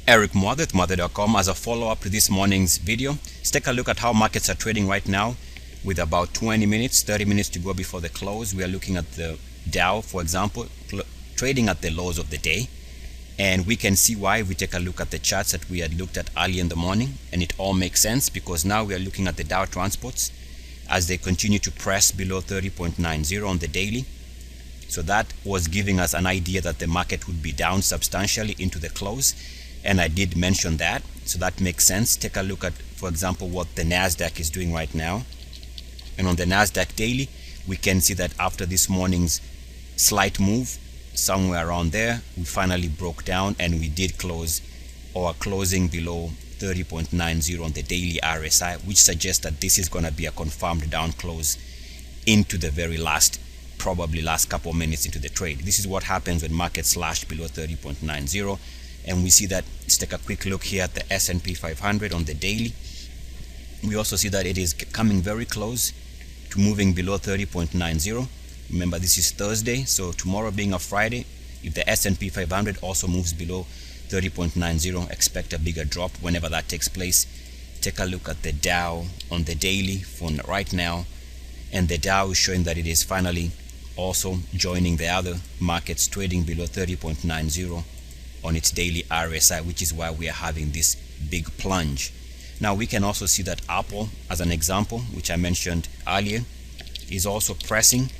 Eric Muathe, Muathe.com. As a follow-up to this morning's video, let's take a look at how markets are trading right now with about 20 minutes, 30 minutes to go before the close. We are looking at the Dow, for example, trading at the lows of the day. And we can see why if we take a look at the charts that we had looked at early in the morning. And it all makes sense because now we are looking at the Dow transports as they continue to press below 30.90 on the daily. So that was giving us an idea that the market would be down substantially into the close. And I did mention that. So that makes sense. Take a look at, for example, what the NASDAQ is doing right now. And on the NASDAQ daily, we can see that after this morning's slight move, somewhere around there, we finally broke down and we did close or closing below 30.90 on the daily RSI, which suggests that this is going to be a confirmed down close into the very last, probably last couple of minutes into the trade. This is what happens when markets slash below 30.90. And we see that, let's take a quick look here at the S&P 500 on the daily. We also see that it is coming very close to moving below 30.90. Remember, this is Thursday, so tomorrow being a Friday, if the S&P 500 also moves below 30.90, expect a bigger drop whenever that takes place. Take a look at the Dow on the daily for right now, and the Dow is showing that it is finally also joining the other markets trading below 30.90 on its daily RSI, which is why we are having this big plunge. Now we can also see that Apple, as an example, which I mentioned earlier, is also pressing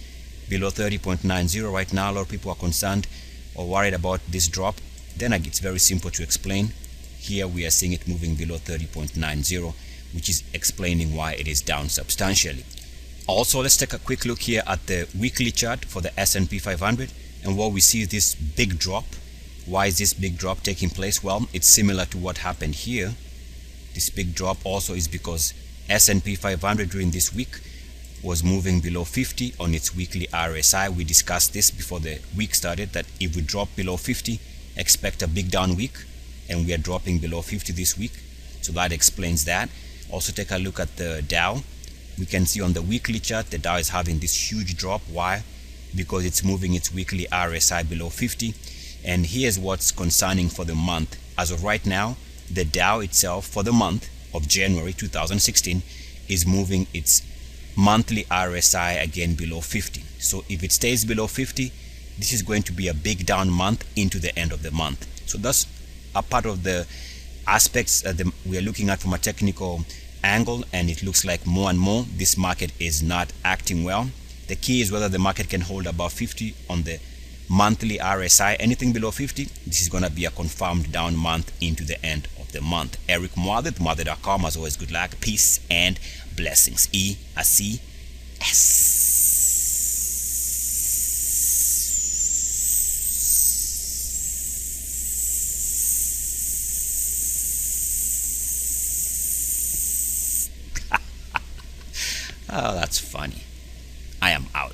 below 30.90 right now. A lot of people are concerned or worried about this drop. Then it's very simple to explain. Here we are seeing it moving below 30.90, which is explaining why it is down substantially. Also, let's take a quick look here at the weekly chart for the S&P 500, and what we see is this big drop. Why is this big drop taking place? Well, it's similar to what happened here. This big drop also is because S&P 500 during this week was moving below 50 on its weekly RSI. We discussed this before the week started, that if we drop below 50, expect a big down week, and we are dropping below 50 this week. So that explains that. Also take a look at the Dow. We can see on the weekly chart the Dow is having this huge drop. Why? Because it's moving its weekly RSI below 50. And here's what's concerning for the month. As of right now, the Dow itself for the month of January 2016 is moving its monthly RSI again below 50. So if it stays below 50, this is going to be a big down month into the end of the month. So that's a part of the aspects that we are looking at from a technical angle, and it looks like more and more this market is not acting well. The key is whether the market can hold above 50 on the monthly RSI. Anything below 50, this is going to be a confirmed down month into the end of the month. Eric Muathe, Muathe.com. As always, good luck, peace, and blessings. ESS. Oh, that's funny. I am out.